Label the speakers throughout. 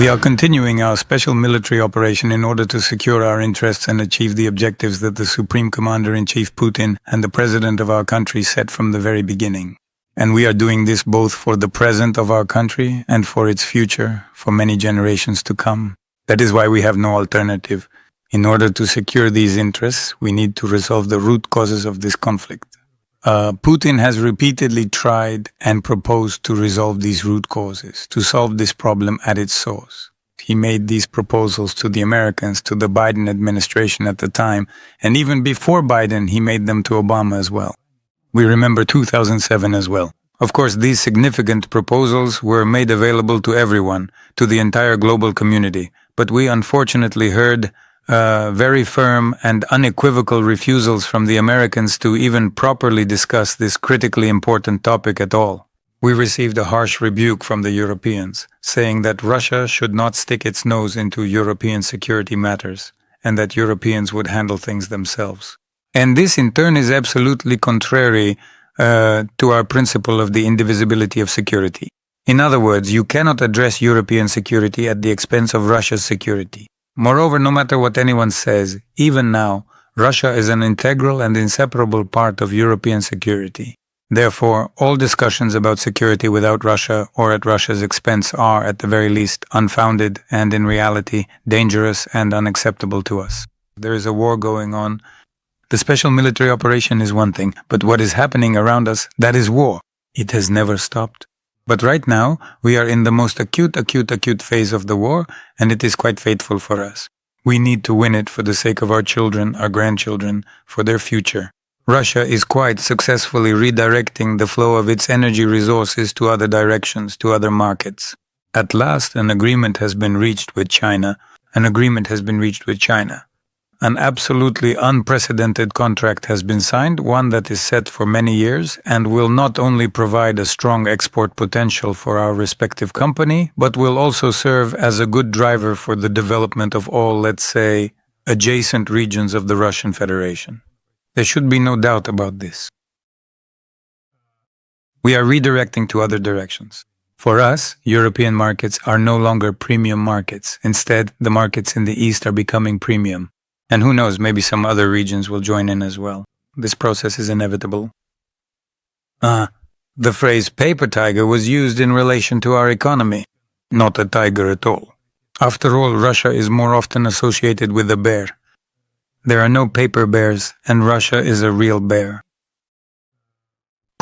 Speaker 1: We are continuing our special military operation in order to secure our interests and achieve the objectives that the Supreme Commander-in-Chief Putin and the President of our country set from the very beginning. And we are doing this both for the present of our country and for its future, for many generations to come. That is why we have no alternative. In order to secure these interests, we need to resolve the root causes of this conflict. Putin has repeatedly tried and proposed to resolve these root causes, to solve this problem at its source. He made these proposals to the Americans, to the Biden administration at the time, and even before Biden, he made them to Obama as well. We remember 2007 as well. Of course, these significant proposals were made available to everyone, to the entire global community, but we unfortunately heard very firm and unequivocal refusals from the Americans to even properly discuss this critically important topic at all. We received a harsh rebuke from the Europeans, saying that Russia should not stick its nose into European security matters, and that Europeans would handle things themselves. And this in turn is absolutely contrary to our principle of the indivisibility of security. In other words, you cannot address European security at the expense of Russia's security. Moreover, no matter what anyone says, even now, Russia is an integral and inseparable part of European security. Therefore, all discussions about security without Russia or at Russia's expense are, at the very least, unfounded and, in reality, dangerous and unacceptable to us. There is a war going on. The special military operation is one thing, but what is happening around us, that is war. It has never stopped. But right now, we are in the most acute phase of the war, and it is quite fateful for us. We need to win it for the sake of our children, our grandchildren, for their future. Russia is quite successfully redirecting the flow of its energy resources to other directions, to other markets. At last, an agreement has been reached with China. An absolutely unprecedented contract has been signed, one that is set for many years and will not only provide a strong export potential for our respective company, but will also serve as a good driver for the development of all, let's say, adjacent regions of the Russian Federation. There should be no doubt about this. We are redirecting to other directions. For us, European markets are no longer premium markets. Instead, the markets in the East are becoming premium. And who knows, maybe some other regions will join in as well. This process is inevitable. The phrase paper tiger was used in relation to our economy. Not a tiger at all. After all, Russia is more often associated with a bear. There are no paper bears, and Russia is a real bear.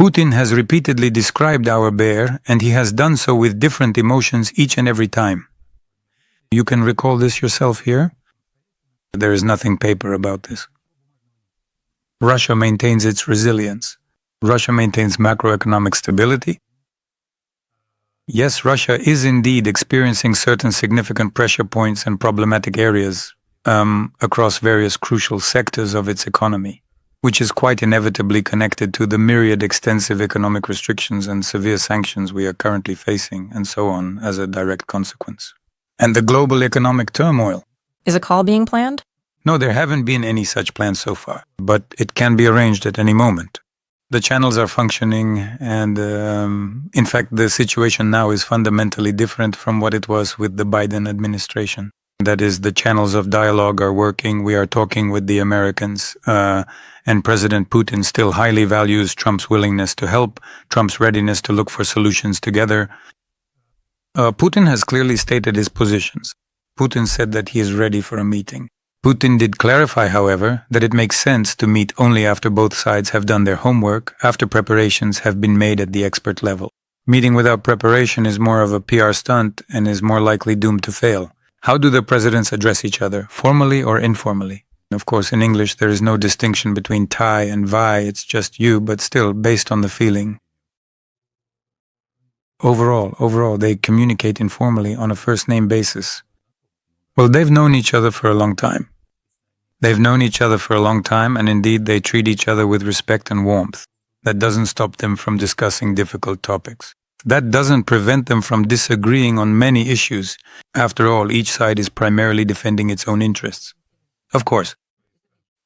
Speaker 1: Putin has repeatedly described our bear, and he has done so with different emotions each and every time. You can recall this yourself here? There is nothing paper about this. Russia maintains its resilience. Russia maintains macroeconomic stability. Yes, Russia is indeed experiencing certain significant pressure points and problematic areas across various crucial sectors of its economy, which is quite inevitably connected to the myriad extensive economic restrictions and severe sanctions we are currently facing, and so on, as a direct consequence. And the global economic turmoil.
Speaker 2: Is a call being planned?
Speaker 1: No, there haven't been any such plans so far, but it can be arranged at any moment. The channels are functioning, and in fact, the situation now is fundamentally different from what it was with the Biden administration. That is, the channels of dialogue are working, we are talking with the Americans, and President Putin still highly values Trump's willingness to help, Trump's readiness to look for solutions together. Putin has clearly stated his positions. Putin said that he is ready for a meeting. Putin did clarify, however, that it makes sense to meet only after both sides have done their homework, after preparations have been made at the expert level. Meeting without preparation is more of a PR stunt and is more likely doomed to fail. How do the presidents address each other, formally or informally? Of course, in English, there is no distinction between tie and vi, it's just you, but still based on the feeling. Overall, they communicate informally on a first-name basis. Well, they've known each other for a long time. And indeed they treat each other with respect and warmth. That doesn't stop them from discussing difficult topics. That doesn't prevent them from disagreeing on many issues. After all, each side is primarily defending its own interests. Of course,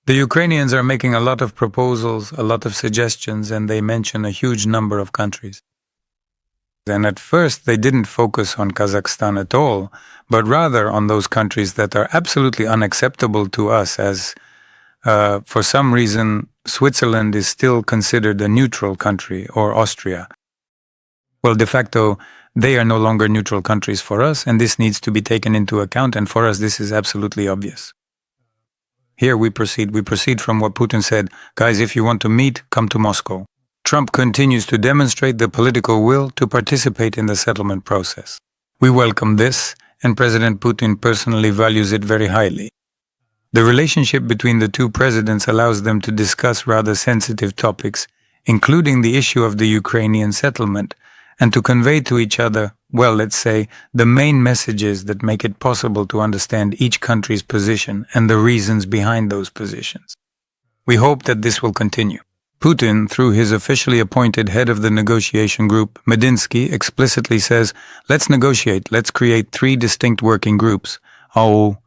Speaker 1: the Ukrainians are making a lot of proposals, a lot of suggestions, and they mention a huge number of countries. And at first, they didn't focus on Kazakhstan at all, but rather on those countries that are absolutely unacceptable to us as, for some reason, Switzerland is still considered a neutral country, or Austria. Well, de facto, they are no longer neutral countries for us, and this needs to be taken into account, and for us this is absolutely obvious. Here we proceed. We proceed from what Putin said, guys, if you want to meet, come to Moscow. Trump continues to demonstrate the political will to participate in the settlement process. We welcome this, and President Putin personally values it very highly. The relationship between the two presidents allows them to discuss rather sensitive topics, including the issue of the Ukrainian settlement, and to convey to each other, well, let's say, the main messages that make it possible to understand each country's position and the reasons behind those positions. We hope that this will continue. Putin, through his officially appointed head of the negotiation group, Medinsky, explicitly says, let's negotiate, let's create 3 distinct working groups. Oh,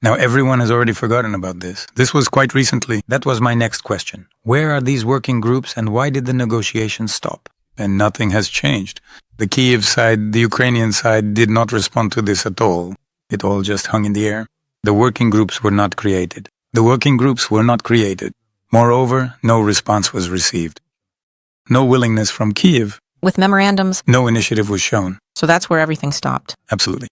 Speaker 1: now everyone has already forgotten about this. This was quite recently. That was my next question. Where are these working groups and why did the negotiations stop? And nothing has changed. The Kyiv side, the Ukrainian side did not respond to this at all. It all just hung in the air. The working groups were not created. Moreover, no response was received. No willingness from Kyiv.
Speaker 2: With memorandums.
Speaker 1: No initiative was shown.
Speaker 2: So that's where everything stopped.
Speaker 1: Absolutely.